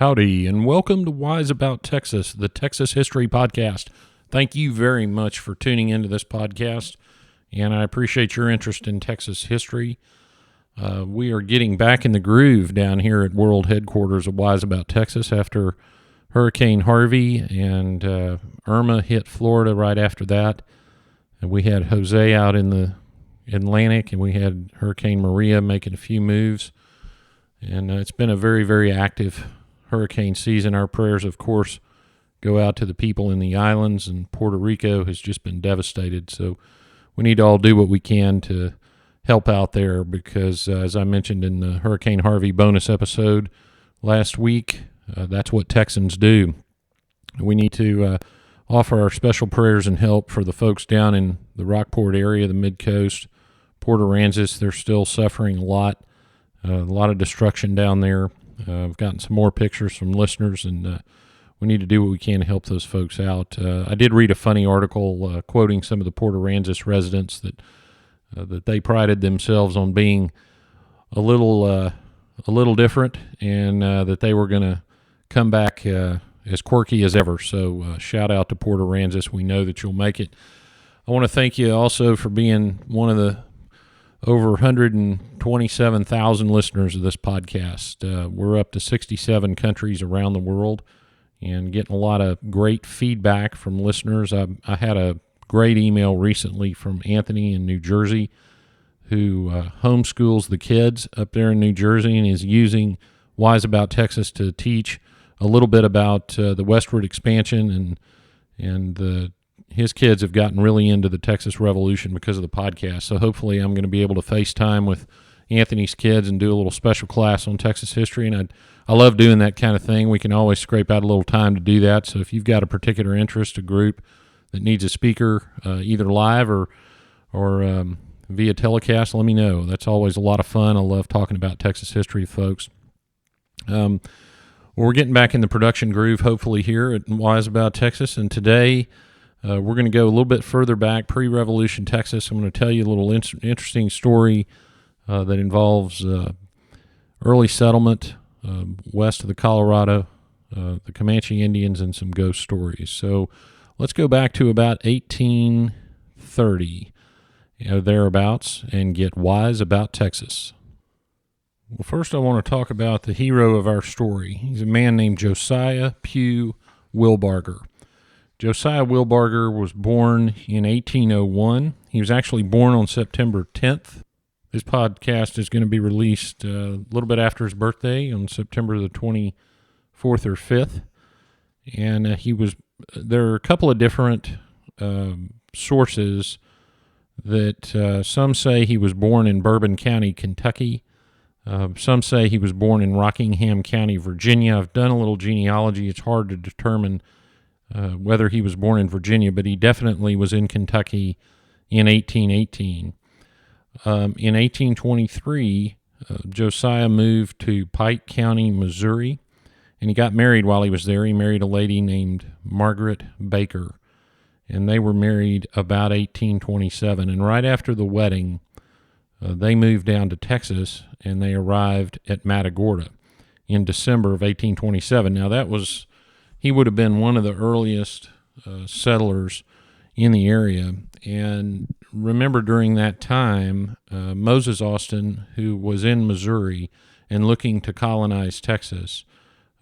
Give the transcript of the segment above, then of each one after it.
Howdy, and welcome to Wise About Texas, the Texas History Podcast. Thank you very much for tuning into this podcast, and I appreciate your interest in Texas history. We are getting back in the groove down here at World Headquarters of Wise About Texas after Hurricane Harvey and Irma hit Florida right after that. And we had Jose out in the Atlantic, and we had Hurricane Maria making a few moves. And it's been a very, very active hurricane season. Our prayers, of course, go out to the people in the islands, and Puerto Rico has just been devastated. So we need to all do what we can to help out there because, as I mentioned in the Hurricane Harvey bonus episode last week, that's what Texans do. We need to offer our special prayers and help for the folks down in the Rockport area, the Mid-Coast, Port Aransas. They're still suffering a lot of destruction down there. I've gotten some more pictures from listeners, and we need to do what we can to help those folks out. I did read a funny article quoting some of the Port Aransas residents that they prided themselves on being a little different, and that they were going to come back as quirky as ever. So shout out to Port Aransas. We know that you'll make it. I want to thank you also for being one of the over 127,000 listeners of this podcast. We're up to 67 countries around the world and getting a lot of great feedback from listeners. I had a great email recently from Anthony in New Jersey who homeschools the kids up there in New Jersey and is using Wise About Texas to teach a little bit about the westward expansion, and his kids have gotten really into the Texas Revolution because of the podcast. So hopefully I'm going to be able to FaceTime with Anthony's kids and do a little special class on Texas history. And I love doing that kind of thing. We can always scrape out a little time to do that. So if you've got a particular interest, a group that needs a speaker, either live or via telecast, let me know. That's always a lot of fun. I love talking about Texas history, folks. We're getting back in the production groove, hopefully, here at Wise About Texas. And today, we're going to go a little bit further back, pre-Revolution Texas. I'm going to tell you a little interesting story that involves early settlement west of the Colorado, the Comanche Indians, and some ghost stories. So let's go back to about 1830, thereabouts, and get wise about Texas. Well, first I want to talk about the hero of our story. He's a man named Josiah Wilbarger. Josiah Wilbarger was born in 1801. He was actually born on September 10th. This podcast is going to be released a little bit after his birthday on September the 24th or 5th. And there are a couple of different sources that some say he was born in Bourbon County, Kentucky. Some say he was born in Rockingham County, Virginia. I've done a little genealogy. It's hard to determine whether he was born in Virginia, but he definitely was in Kentucky in 1818. In 1823, Josiah moved to Pike County, Missouri, and he got married while he was there. He married a lady named Margaret Baker, and they were married about 1827. And right after the wedding, they moved down to Texas, and they arrived at Matagorda in December of 1827. Now, he would have been one of the earliest settlers in the area. And remember, during that time, Moses Austin, who was in Missouri and looking to colonize Texas,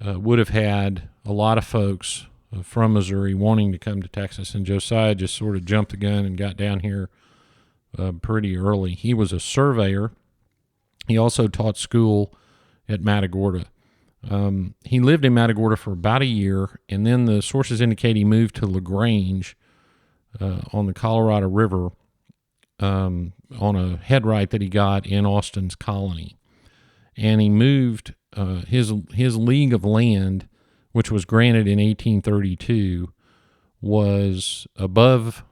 would have had a lot of folks from Missouri wanting to come to Texas. And Josiah just sort of jumped the gun and got down here pretty early. He was a surveyor. He also taught school at Matagorda. He lived in Matagorda for about a year, and then the sources indicate he moved to LaGrange on the Colorado River on a headright that he got in Austin's colony. And he moved his league of land, which was granted in 1832, was above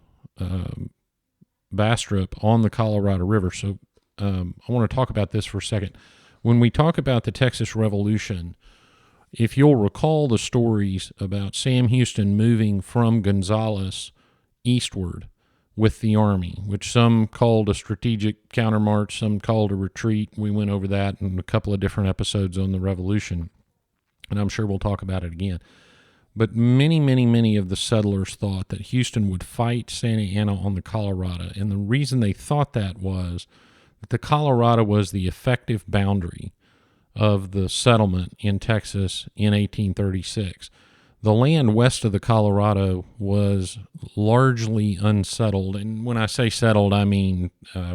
Bastrop on the Colorado River. So I want to talk about this for a second. When we talk about the Texas Revolution, if you'll recall the stories about Sam Houston moving from Gonzales eastward with the Army, which some called a strategic countermarch, some called a retreat. We went over that in a couple of different episodes on the Revolution. and I'm sure we'll talk about it again. But many of the settlers thought that Houston would fight Santa Anna on the Colorado, and the reason they thought that was that the Colorado was the effective boundary of the settlement in Texas in 1836. The land west of the Colorado was largely unsettled, and when I say settled, I mean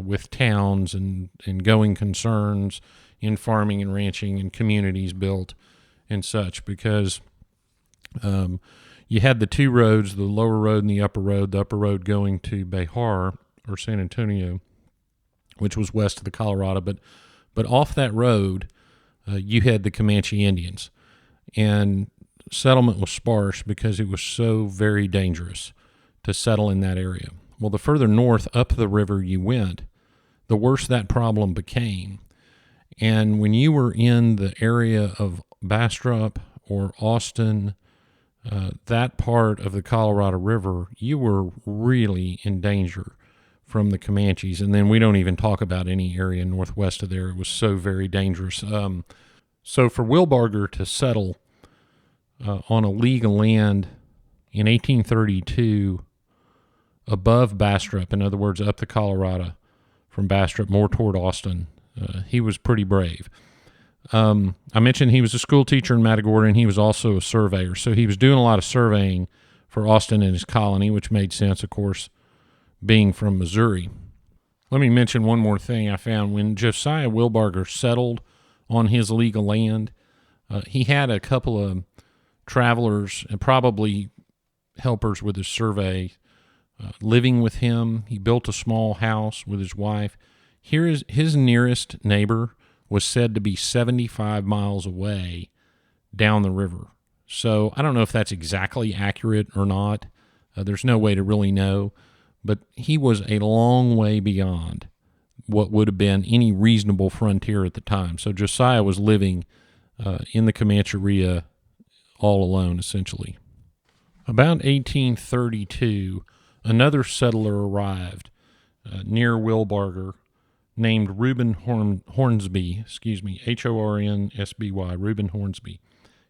with towns and going concerns in farming and ranching and communities built and such, because you had the two roads, the lower road and the upper road going to Behar or San Antonio, which was west of the Colorado, but off that road, you had the Comanche Indians, and settlement was sparse because it was so very dangerous to settle in that area. Well, the further north up the river you went, the worse that problem became. And when you were in the area of Bastrop or Austin, that part of the Colorado River, you were really in danger from the Comanches. And then we don't even talk about any area northwest of there. It was so very dangerous. So for Wilbarger to settle on a league of land in 1832 above Bastrop, in other words, up the Colorado from Bastrop more toward Austin, he was pretty brave. I mentioned he was a school teacher in Matagorda, and he was also a surveyor. So he was doing a lot of surveying for Austin and his colony, which made sense, of course, being from Missouri. Let me mention one more thing I found. When Josiah Wilbarger settled on his legal land, he had a couple of travelers and probably helpers with his survey living with him. He built a small house with his wife. Here is his nearest neighbor was said to be 75 miles away down the river. So I don't know if that's exactly accurate or not. There's no way to really know. But he was a long way beyond what would have been any reasonable frontier at the time. So Josiah was living in the Comancheria all alone, essentially. About 1832, another settler arrived near Wilbarger named Reuben Hornsby, Hornsby, Reuben Hornsby.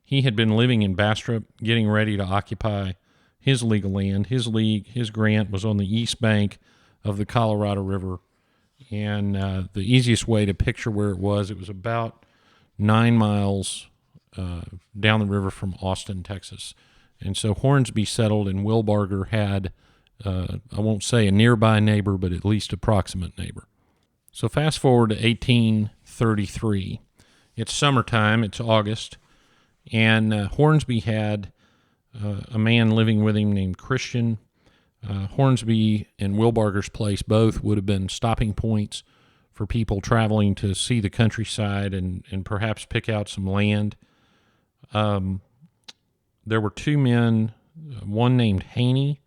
He had been living in Bastrop, getting ready to occupy his legal land. His grant was on the east bank of the Colorado River, and the easiest way to picture where it was about 9 miles down the river from Austin, Texas. And so Hornsby settled, and Wilbarger had, I won't say a nearby neighbor, but at least approximate neighbor. So fast forward to 1833. It's summertime, it's August, and Hornsby had a man living with him named Christian. Hornsby and Wilbarger's place both would have been stopping points for people traveling to see the countryside and perhaps pick out some land. There were two men, one named Haney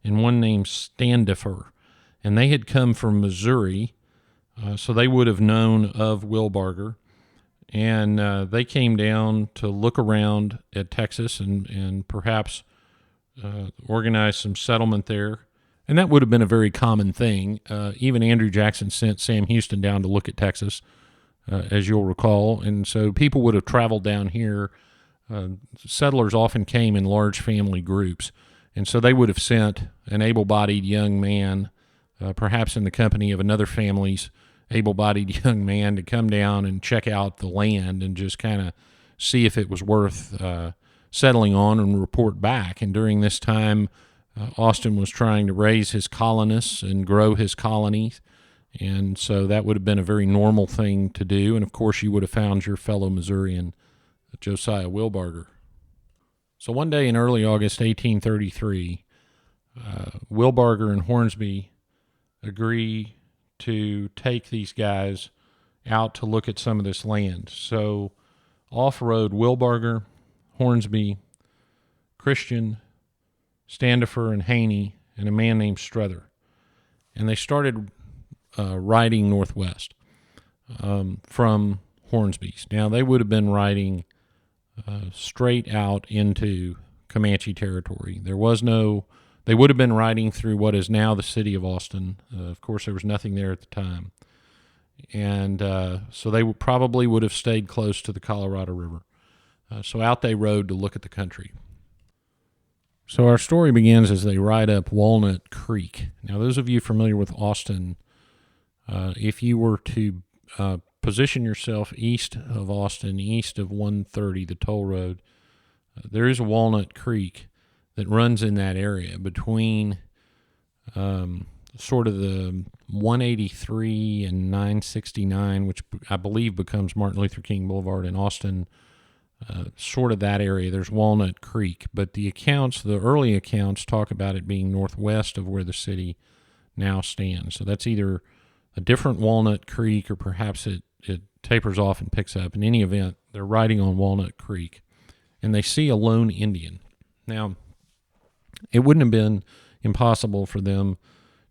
and one named Standifer, and they had come from Missouri, so they would have known of Wilbarger, and they came down to look around at Texas and perhaps organize some settlement there. And that would have been a very common thing. Even Andrew Jackson sent Sam Houston down to look at Texas, as you'll recall. And so people would have traveled down here. Settlers often came in large family groups. And so they would have sent an able-bodied young man, perhaps in the company of another family's able-bodied young man, to come down and check out the land and just kind of see if it was worth settling on and report back. And during this time, Austin was trying to raise his colonists and grow his colonies, and so that would have been a very normal thing to do. And of course, you would have found your fellow Missourian, Josiah Wilbarger. So one day in early August 1833, Wilbarger and Hornsby agree to take these guys out to look at some of this land. So off-road Wilbarger, Hornsby, Christian, Standifer, and Haney, and a man named Struther. And they started riding northwest from Hornsby's. Now, they would have been riding straight out into Comanche territory. They would have been riding through what is now the city of Austin. Of course, there was nothing there at the time. And so they probably would have stayed close to the Colorado River. So out they rode to look at the country. So our story begins as they ride up Walnut Creek. Now, those of you familiar with Austin, if you were to position yourself east of Austin, east of 130, the toll road, there is a Walnut Creek that runs in that area between sort of the 183 and 969, which I believe becomes Martin Luther King Boulevard in Austin. Sort of that area. There's Walnut Creek, but the early accounts talk about it being northwest of where the city now stands. So that's either a different Walnut Creek or perhaps it tapers off and picks up. In any event, they're riding on Walnut Creek, and they see a lone Indian. Now, it wouldn't have been impossible for them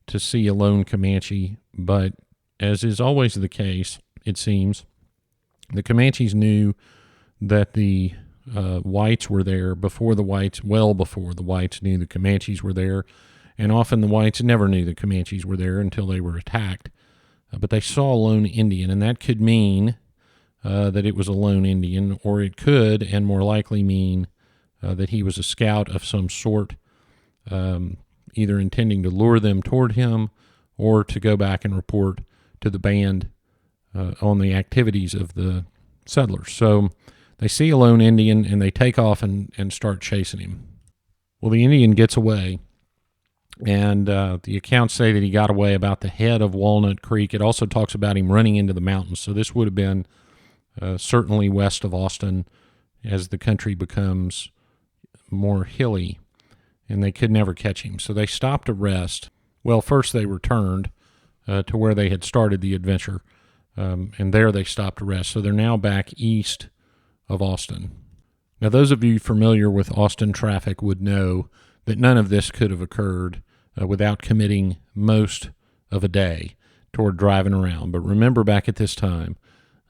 to see a lone Comanche, but as is always the case, it seems, the Comanches knew that the whites were there well before the whites knew the Comanches were there, and often the whites never knew the Comanches were there until they were attacked. But they saw a lone Indian, and that could mean that it was a lone Indian, or it could, and more likely mean that he was a scout of some sort, either intending to lure them toward him or to go back and report to the band on the activities of the settlers. So they see a lone Indian, and they take off and start chasing him. Well, the Indian gets away, and the accounts say that he got away about the head of Walnut Creek. It also talks about him running into the mountains, so this would have been certainly west of Austin as the country becomes more hilly, and they could never catch him. So they stopped to rest. Well, first they returned to where they had started the adventure, and there they stopped to rest. So they're now back east of Austin. Now, those of you familiar with Austin traffic would know that none of this could have occurred without committing most of a day toward driving around. But remember, back at this time,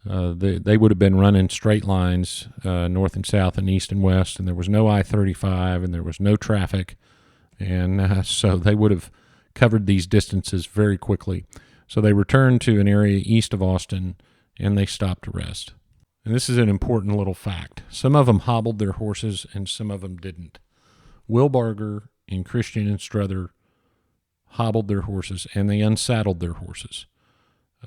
they would have been running straight lines north and south and east and west, and there was no I-35 and there was no traffic, and so they would have covered these distances very quickly. So they returned to an area east of Austin, and they stopped to rest. And this is an important little fact. Some of them hobbled their horses, and some of them didn't. Wilbarger and Christian and Strother hobbled their horses, and they unsaddled their horses.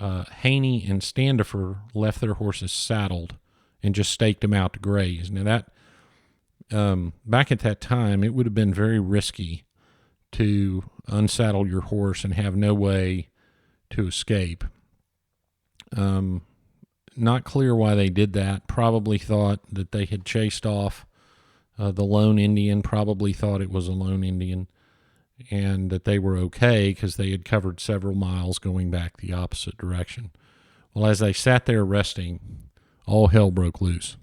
Haney and Standifer left their horses saddled and just staked them out to graze. Now, that back at that time, it would have been very risky to unsaddle your horse and have no way to escape. Not clear why they did that. Probably thought that they had chased off the lone Indian, probably thought it was a lone Indian, and that they were okay because they had covered several miles going back the opposite direction. Well, as they sat there resting, all hell broke loose,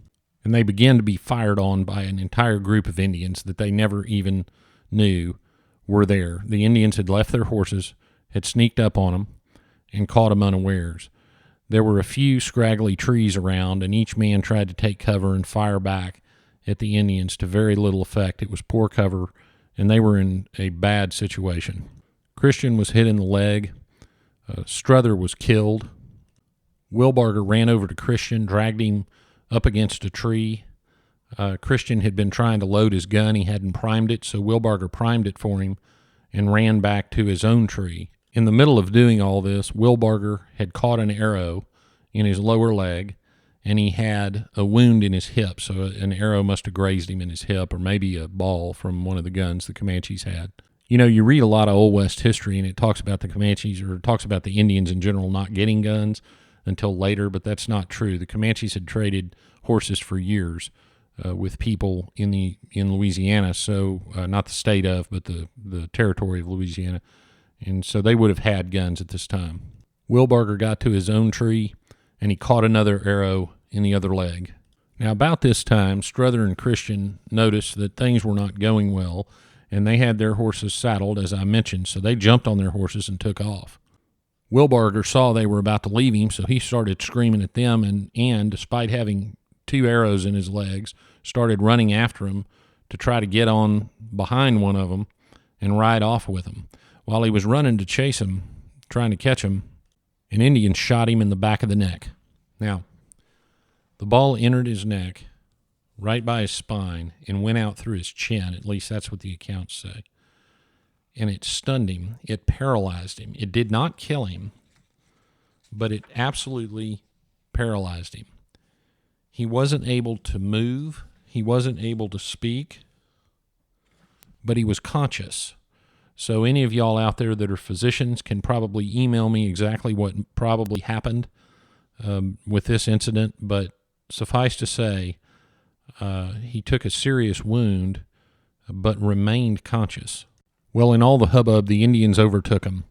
and they began to be fired on by an entire group of Indians that they never even knew were there. The Indians had left their horses, had sneaked up on them, and caught them unawares. There were a few scraggly trees around, and each man tried to take cover and fire back at the Indians to very little effect. It was poor cover, and they were in a bad situation. Christian was hit in the leg. Strother was killed. Wilbarger ran over to Christian, dragged him up against a tree. Christian had been trying to load his gun. He hadn't primed it, so Wilbarger primed it for him and ran back to his own tree. In the middle of doing all this, Wilbarger had caught an arrow in his lower leg, and he had a wound in his hip, so an arrow must have grazed him in his hip, or maybe a ball from one of the guns the Comanches had. You know, you read a lot of Old West history, and it talks about the Comanches, or it talks about the Indians in general not getting guns until later, but that's not true. The Comanches had traded horses for years with people in Louisiana, so not the state of, but the territory of Louisiana. And so they would have had guns at this time. Wilbarger got to his own tree, and he caught another arrow in the other leg. Now, about this time, Strother and Christian noticed that things were not going well, and they had their horses saddled, as I mentioned, so they jumped on their horses and took off. Wilbarger saw they were about to leave him, so he started screaming at them, and despite having 2 arrows in his legs, started running after him to try to get on behind one of them and ride off with him. While he was running to chase him, trying to catch him, an Indian shot him in the back of the neck. Now, the ball entered his neck right by his spine and went out through his chin. At least that's what the accounts say. And it stunned him. It paralyzed him. It did not kill him, but it absolutely paralyzed him. He wasn't able to move. He wasn't able to speak, but he was conscious. So any of y'all out there that are physicians can probably email me exactly what probably happened with this incident, but suffice to say, he took a serious wound, but remained conscious. Well, in all the hubbub, the Indians overtook him.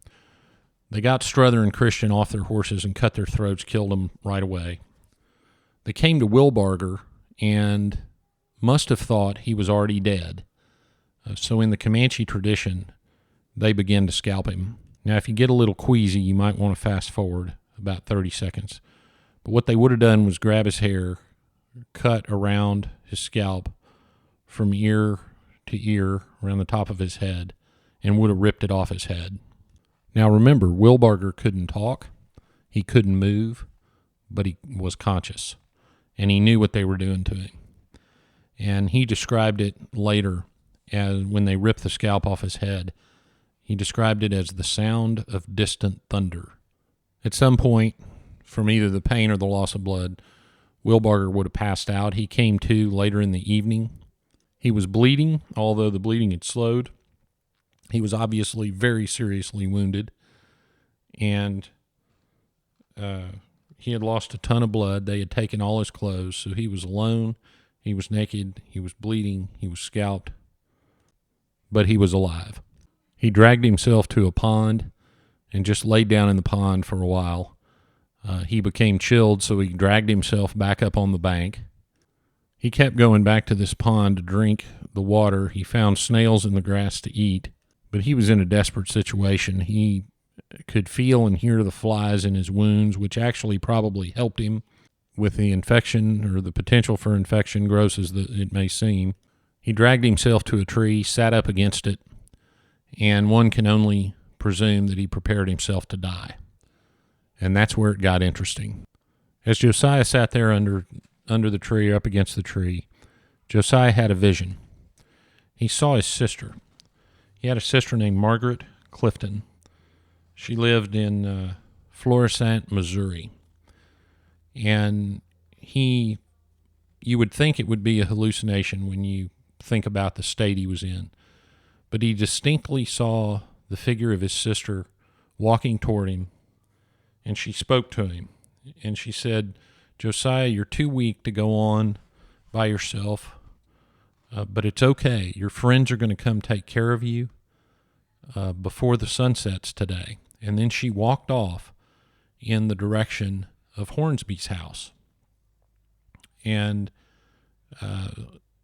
They got Strother and Christian off their horses and cut their throats, killed them right away. They came to Wilbarger and must have thought he was already dead. So in the Comanche tradition, they began to scalp him. Now, if you get a little queasy, you might want to fast forward about 30 seconds. But what they would have done was grab his hair, cut around his scalp from ear to ear around the top of his head, and would have ripped it off his head. Now remember, Wilbarger couldn't talk, he couldn't move, but he was conscious, and he knew what they were doing to him. And he described it later as when they ripped the scalp off his head, he described it as the sound of distant thunder. At some point, from either the pain or the loss of blood, Wilbarger would have passed out. He came to later in the evening. He was bleeding, although the bleeding had slowed. He was obviously very seriously wounded, and he had lost a ton of blood. They had taken all his clothes, so he was alone. He was naked. He was bleeding. He was scalped, but he was alive. He dragged himself to a pond and just laid down in the pond for a while. He became chilled, so he dragged himself back up on the bank. He kept going back to this pond to drink the water. He found snails in the grass to eat, but he was in a desperate situation. He could feel and hear the flies in his wounds, which actually probably helped him with the infection or the potential for infection, gross as it may seem. He dragged himself to a tree, sat up against it, and one can only presume that he prepared himself to die. And that's where it got interesting. As Josiah sat there under the tree, up against the tree, Josiah had a vision. He saw his sister. He had a sister named Margaret Clifton. She lived in Florissant, Missouri. And you would think it would be a hallucination when you think about the state he was in. But he distinctly saw the figure of his sister walking toward him, and she spoke to him. And she said, "Josiah, you're too weak to go on by yourself, but it's okay. Your friends are going to come take care of you before the sun sets today." And then she walked off in the direction of Hornsby's house. And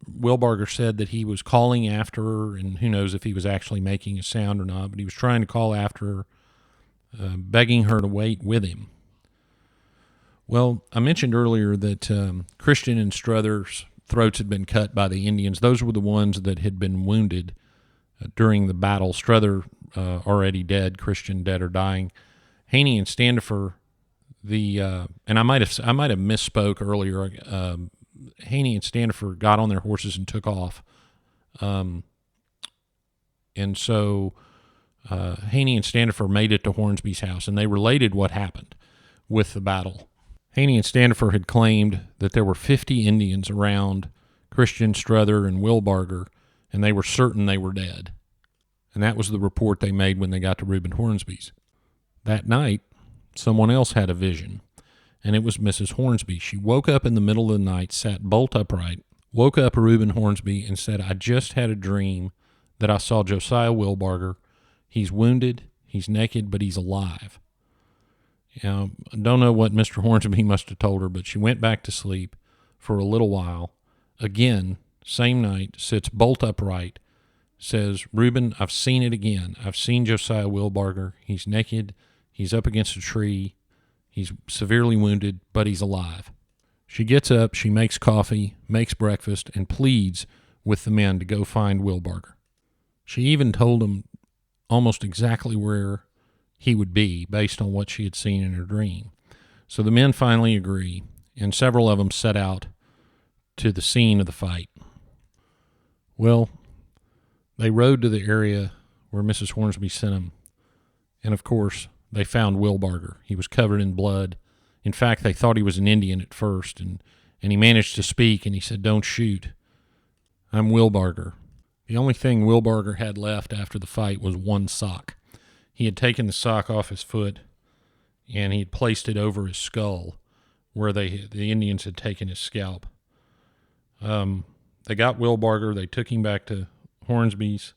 Wilbarger said that he was calling after her, and who knows if he was actually making a sound or not, but he was trying to call after her, begging her to wait with him. Well, I mentioned earlier that Christian and Strother's throats had been cut by the Indians. Those were the ones that had been wounded during the battle. Strother already dead, Christian dead or dying. Haney and Standifer, and I might have misspoke earlier. Haney and Standifer got on their horses and took off, and so Haney and Standifer made it to Hornsby's house, and they related what happened with the battle. Haney and Standifer had claimed that there were 50 Indians around Christian, Strother, and Wilbarger, and they were certain they were dead. And that was the report they made when they got to Reuben Hornsby's. That night, someone else had a vision, and it was Mrs. Hornsby. She woke up in the middle of the night, sat bolt upright, woke up Reuben Hornsby, and said, "I just had a dream that I saw Josiah Wilbarger. He's wounded, he's naked, but he's alive." I don't know what Mr. Hornsby must have told her, but she went back to sleep for a little while. Again, same night, sits bolt upright, says, "Reuben, I've seen it again. I've seen Josiah Wilbarger. He's naked, he's up against a tree, he's severely wounded, but he's alive." She gets up, she makes coffee, makes breakfast, and pleads with the men to go find Wilbarger. She even told them almost exactly where he would be based on what she had seen in her dream. So the men finally agree, and several of them set out to the scene of the fight. Well, they rode to the area where Mrs. Hornsby sent them, and of course, they found Wilbarger. He was covered in blood. In fact, they thought he was an Indian at first, and he managed to speak, and he said, "Don't shoot. I'm Wilbarger." The only thing Wilbarger had left after the fight was one sock. He had taken the sock off his foot, and he had placed it over his skull where the Indians had taken his scalp. They got Wilbarger. They took him back to Hornsby's.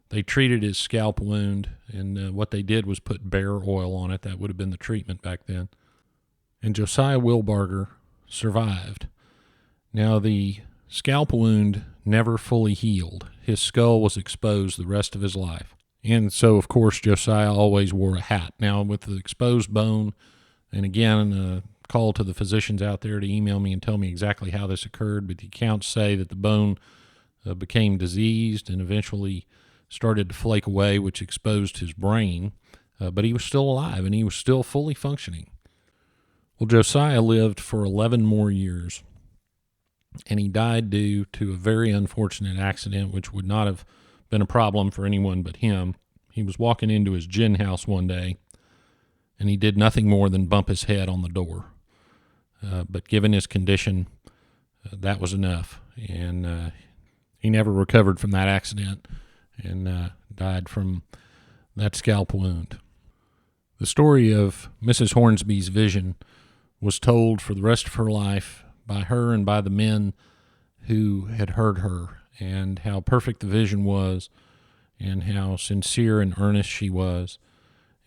They treated his scalp wound, and what they did was put bear oil on it. That would have been the treatment back then. And Josiah Wilbarger survived. Now, the scalp wound never fully healed. His skull was exposed the rest of his life. And so, of course, Josiah always wore a hat. Now, with the exposed bone, and again, call to the physicians out there to email me and tell me exactly how this occurred, but the accounts say that the bone became diseased and eventually started to flake away, which exposed his brain, but he was still alive and he was still fully functioning. Well, Josiah lived for 11 more years, and he died due to a very unfortunate accident, which would not have been a problem for anyone but him. He was walking into his gin house one day, and he did nothing more than bump his head on the door. But given his condition, that was enough, and he never recovered from that accident and died from that scalp wound. The story of Mrs. Hornsby's vision was told for the rest of her life by her and by the men who had heard her, and how perfect the vision was, and how sincere and earnest she was,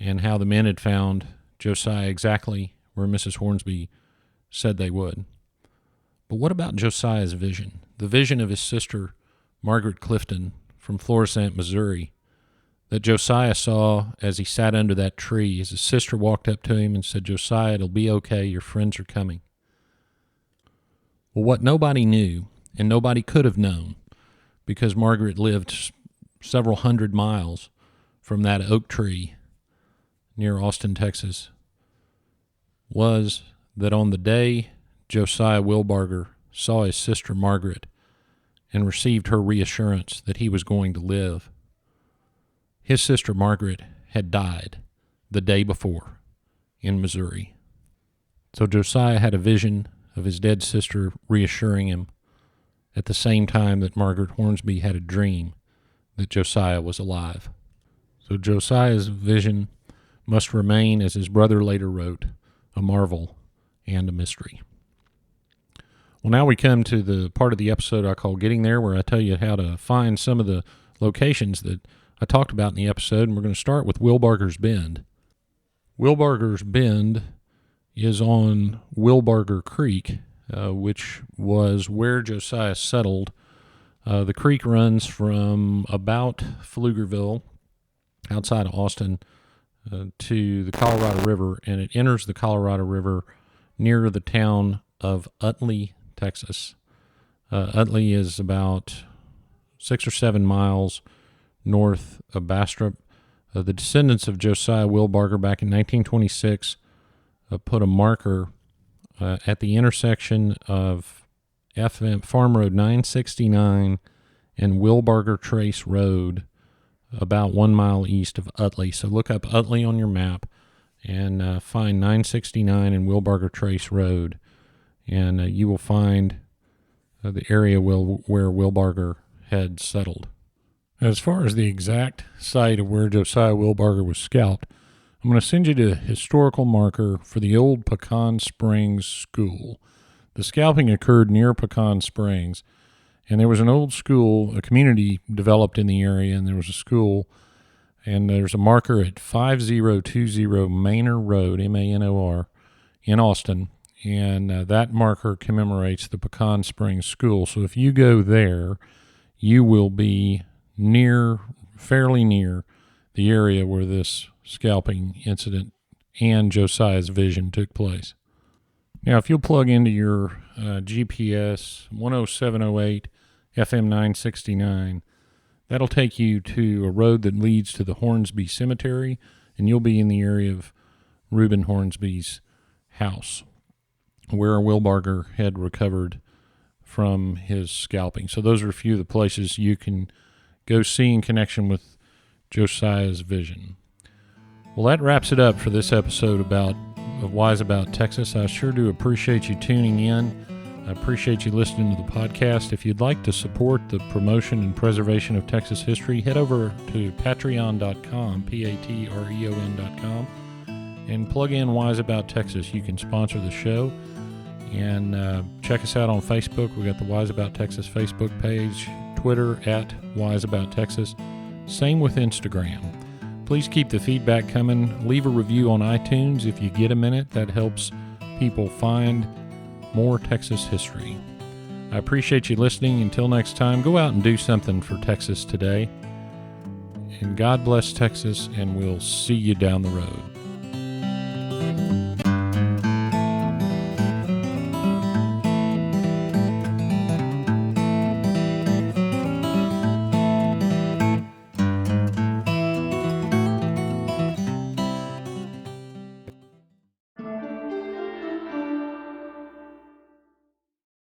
and how the men had found Josiah exactly where Mrs. Hornsby said they would. But what about Josiah's vision? The vision of his sister, Margaret Clifton, from Florissant, Missouri, that Josiah saw as he sat under that tree, as his sister walked up to him and said, "Josiah, it'll be okay, your friends are coming." Well, what nobody knew, and nobody could have known, because Margaret lived several hundred miles from that oak tree near Austin, Texas, was that on the day Josiah Wilbarger saw his sister Margaret and received her reassurance that he was going to live, his sister Margaret had died the day before in Missouri. So Josiah had a vision of his dead sister reassuring him at the same time that Margaret Hornsby had a dream that Josiah was alive. So Josiah's vision must remain, as his brother later wrote, a marvel and a mystery. Well, now we come to the part of the episode I call Getting There, where I tell you how to find some of the locations that I talked about in the episode, and we're going to start with Wilbarger's Bend. Wilbarger's Bend is on Wilbarger Creek, which was where Josiah settled. The creek runs from about Pflugerville, outside of Austin, to the Colorado River, and it enters the Colorado River near the town of Utley, Texas. Utley is about 6 or 7 miles north of Bastrop. The descendants of Josiah Wilbarger back in 1926 put a marker at the intersection of Farm Road 969 and Wilbarger Trace Road, about 1 mile east of Utley. So look up Utley on your map and find 969 and Wilbarger Trace Road, and you will find the area where Wilbarger had settled. As far as the exact site of where Josiah Wilbarger was scalped, I'm going to send you to a historical marker for the old Pecan Springs School. The scalping occurred near Pecan Springs, and there was an old school, a community developed in the area, and there was a school, and there's a marker at 5020 Manor Road, Manor, in Austin, and that marker commemorates the Pecan Springs School. So if you go there, you will be fairly near the area where this scalping incident and Josiah's vision took place. Now, if you'll plug into your GPS 10708 FM 969, that'll take you to a road that leads to the Hornsby Cemetery, and you'll be in the area of Reuben Hornsby's house, where Wilbarger had recovered from his scalping. So those are a few of the places you can go see in connection with Josiah's vision. Well, that wraps it up for this episode of Wise About Texas. I sure do appreciate you tuning in. I appreciate you listening to the podcast. If you'd like to support the promotion and preservation of Texas history, head over to patreon.com, patreon.com, and plug in Wise About Texas. You can sponsor the show. And check us out on Facebook. We got the Wise About Texas Facebook page, Twitter @WiseAboutTexas. Same with Instagram. Please keep the feedback coming. Leave a review on iTunes if you get a minute. That helps people find more Texas history. I appreciate you listening. Until next time, go out and do something for Texas today. And God bless Texas, and we'll see you down the road.